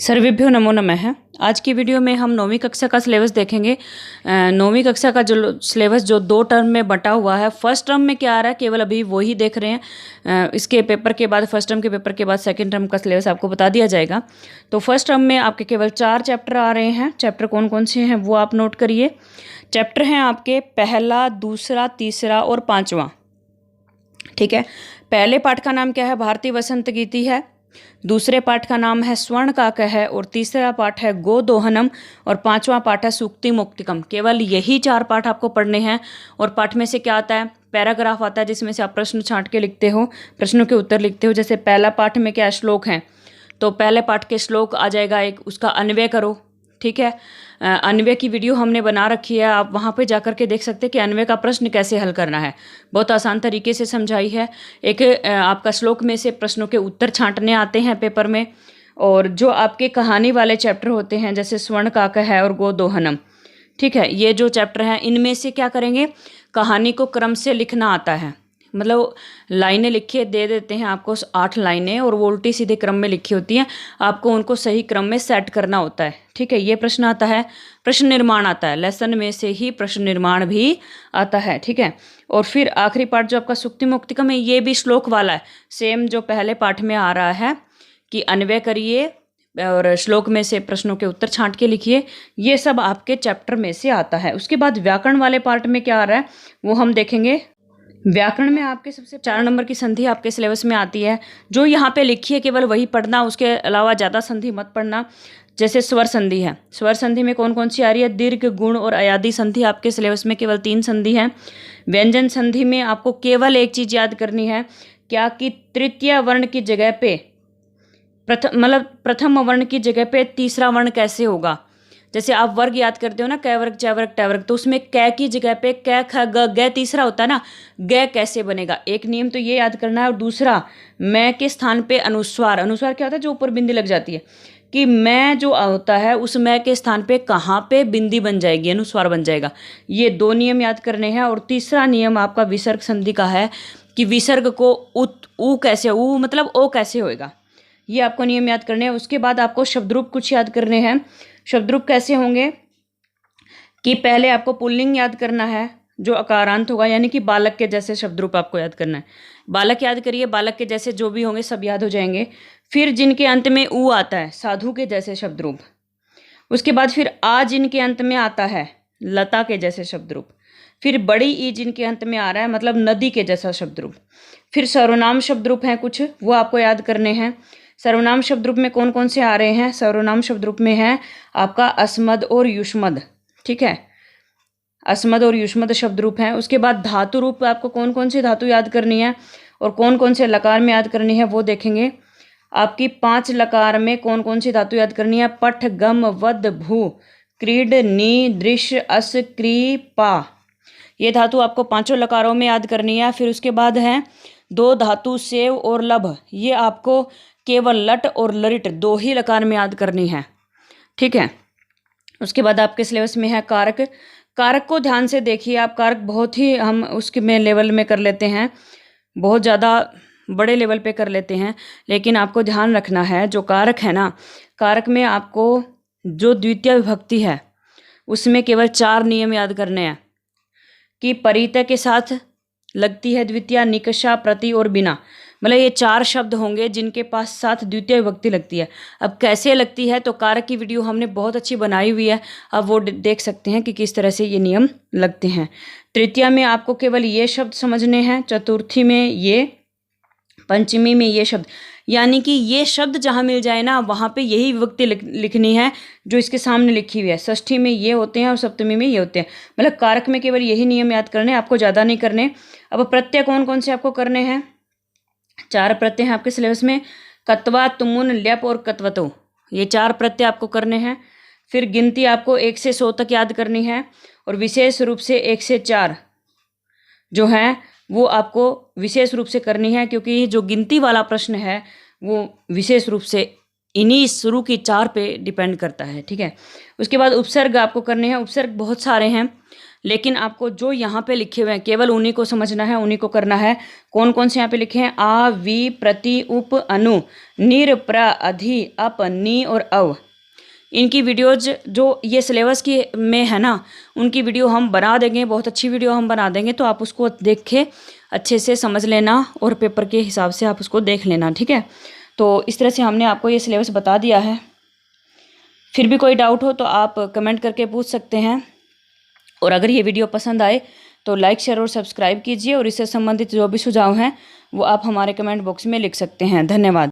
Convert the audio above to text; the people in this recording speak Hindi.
सर्वेभ्यो नमो नमः। आज की वीडियो में हम 9वीं कक्षा का सिलेबस देखेंगे। 9वीं कक्षा का जो सिलेबस जो 2 टर्म में बटा हुआ है। फर्स्ट टर्म में क्या आ रहा है केवल अभी वही देख रहे हैं। इसके पेपर के बाद फर्स्ट टर्म के पेपर के बाद सेकंड टर्म का सिलेबस आपको बता दिया जाएगा। तो फर्स्ट टर्म में आपके केवल 4 चैप्टर आ रहे हैं। चैप्टर कौन कौन से हैं वो आप नोट करिए। चैप्टर हैं आपके पहला, दूसरा, तीसरा और 5वां। ठीक है। पहले पाठ का नाम क्या है? भारतीय वसंत गीति है। दूसरे पाठ का नाम है स्वर्ण काक है और तीसरा पाठ है गोदोहनम और 5वां पाठ है सूक्ति मुक्तिकम। केवल यही 4 पाठ आपको पढ़ने हैं। और पाठ में से क्या आता है? पैराग्राफ आता है जिसमें से आप प्रश्न छांट के लिखते हो, प्रश्नों के उत्तर लिखते हो। जैसे पहला पाठ में क्या श्लोक हैं, तो पहले पाठ के श्लोक आ जाएगा एक, उसका अन्वय करो। ठीक है। अन्वय की वीडियो हमने बना रखी है, आप वहाँ पे जाकर के देख सकते हैं कि अन्वय का प्रश्न कैसे हल करना है। बहुत आसान तरीके से समझाई है। एक आपका श्लोक में से प्रश्नों के उत्तर छांटने आते हैं पेपर में। और जो आपके कहानी वाले चैप्टर होते हैं जैसे स्वर्ण काक है और गोदोहनम, ठीक है, ये जो चैप्टर हैं इनमें से क्या करेंगे, कहानी को क्रम से लिखना आता है। मतलब लाइनें लिखे दे देते हैं आपको 8 लाइनें और वो उल्टी सीधे क्रम में लिखी होती हैं। आपको उनको सही क्रम में सेट करना होता है। ठीक है। ये प्रश्न आता है, प्रश्न निर्माण आता है। लेसन में से ही प्रश्न निर्माण भी आता है। ठीक है। और फिर आखिरी पाठ जो आपका सूक्ति मुक्तिकम है, ये भी श्लोक वाला है, सेम जो पहले पाठ में आ रहा है कि अन्वय करिए और श्लोक में से प्रश्नों के उत्तर छांट के लिखिए। ये सब आपके चैप्टर में से आता है। उसके बाद व्याकरण वाले पार्ट में क्या आ रहा है वो हम देखेंगे। व्याकरण में आपके सबसे 4 नंबर की संधि आपके सिलेबस में आती है। जो यहाँ पे लिखी है केवल वही पढ़ना, उसके अलावा ज़्यादा संधि मत पढ़ना। जैसे स्वर संधि है, स्वर संधि में कौन कौन सी आ रही है? दीर्घ, गुण और अयादि संधि आपके सिलेबस में केवल 3 संधि है। व्यंजन संधि में आपको केवल एक चीज़ याद करनी है, क्या कि तृतीय वर्ण की जगह पे प्रथम वर्ण की जगह पे तीसरा वर्ण कैसे होगा। जैसे आप वर्ग याद करते हो ना, कै वर्ग, च वर्ग, ट वर्ग, तो उसमें कै की जगह पे कै, ख, ग, ग तीसरा होता है ना, ग कैसे बनेगा। एक नियम तो ये याद करना है। और दूसरा, मैं के स्थान पे अनुस्वार, अनुस्वार क्या होता है? जो ऊपर बिंदी लग जाती है, कि मैं जो होता है उस मैं के स्थान पे कहाँ पे बिंदी बन जाएगी, अनुस्वार बन जाएगा। ये 2 नियम याद करने हैं। और तीसरा नियम आपका विसर्ग संधि का है कि विसर्ग को ऊ कैसे, ऊ मतलब ओ कैसे होएगा। ये आपको नियम याद करने हैं। उसके बाद आपको शब्दरूप कुछ याद करने हैं। शब्दरूप कैसे होंगे कि पहले आपको पुल्लिंग याद करना है जो अकारांत होगा, यानी कि बालक के जैसे शब्दरूप आपको याद करना है। बालक याद करिए, बालक के जैसे जो भी होंगे सब याद हो जाएंगे। फिर जिनके अंत में ऊ आता है, साधु के जैसे शब्दरूप। उसके बाद फिर आ जिनके अंत में आता है, लता के जैसे शब्दरूप। फिर बड़ी ई जिनके अंत में आ रहा है, मतलब नदी के जैसा शब्दरूप। फिर सर्वनाम शब्दरूप हैं कुछ, वो आपको याद करने हैं। सर्वनाम शब्दरूप में कौन कौन से आ रहे हैं? सर्वनाम शब्दरूप में है आपका अस्मद और युष्मद। ठीक है, अस्मद और युष्मद शब्दरूप हैं। उसके बाद धातु रूप आपको कौन कौन सी धातु याद करनी है और कौन कौन से लकार में याद करनी है वो देखेंगे। आपकी 5 लकार में कौन कौन सी धातु याद करनी है? पठ, गम, वद, भू, क्रीड, नी, दृश्य, अस, क्री, पा। ये धातु आपको 5 लकारों में याद करनी है। फिर उसके बाद है 2 धातु सेव और लभ, ये आपको केवल लट और लरिट 2 ही लकार में याद करनी है। ठीक है। उसके बाद आपके सिलेबस में है कारक। कारक को ध्यान से देखिए आप। कारक बहुत ही हम उसके में लेवल में कर लेते हैं, बहुत ज़्यादा बड़े लेवल पे कर लेते हैं, लेकिन आपको ध्यान रखना है जो कारक है ना, कारक में आपको जो द्वितीय विभक्ति है उसमें केवल 4 नियम याद करने हैं कि परितः के साथ लगती है द्वितीय, निकषा, प्रति और बिना। मतलब ये 4 शब्द होंगे जिनके पास साथ द्वितीय विभक्ति लगती है। अब कैसे लगती है तो कारक की वीडियो हमने बहुत अच्छी बनाई हुई है, अब वो देख सकते हैं कि किस तरह से ये नियम लगते हैं। तृतीया में आपको केवल ये शब्द समझने हैं, चतुर्थी में ये, पंचमी में ये शब्द, यानी कि ये शब्द जहाँ मिल जाए ना वहाँ पे यही विभक्ति लिखनी है जो इसके सामने लिखी हुई है। षष्ठी में ये होते हैं और सप्तमी में ये होते हैं। मतलब कारक में केवल यही नियम याद करने, आपको ज़्यादा नहीं करने। अब प्रत्यय कौन कौन से आपको करने हैं? 4 प्रत्यय हैं आपके सिलेबस में, कत्वा, तुमुन, ल्यप और कत्वतो। ये 4 प्रत्यय आपको करने हैं। फिर गिनती आपको 1 से 100 तक याद करनी है और विशेष रूप से 1 से 4 जो है वो आपको विशेष रूप से करनी है, क्योंकि जो गिनती वाला प्रश्न है वो विशेष रूप से इन्हीं शुरू की 4 पे डिपेंड करता है। ठीक है। उसके बाद उपसर्ग आपको करने हैं। उपसर्ग बहुत सारे हैं, लेकिन आपको जो यहाँ पे लिखे हुए हैं केवल उन्हीं को समझना है, उन्हीं को करना है। कौन कौन से यहाँ पे लिखे हैं? आ, वि, प्रति, उप, अनु, निर, प्र, अधि, अप, नि और अव। इनकी वीडियोज जो ये सिलेबस की में है ना, उनकी वीडियो हम बना देंगे, बहुत अच्छी वीडियो हम बना देंगे, तो आप उसको देख के अच्छे से समझ लेना और पेपर के हिसाब से आप उसको देख लेना, ठीक है। तो इस तरह से हमने आपको ये सिलेबस बता दिया है। फिर भी कोई डाउट हो तो आप कमेंट करके पूछ सकते हैं, और अगर ये वीडियो पसंद आए तो लाइक, शेयर और सब्सक्राइब कीजिए, और इससे संबंधित जो भी सुझाव हैं वो आप हमारे कमेंट बॉक्स में लिख सकते हैं। धन्यवाद।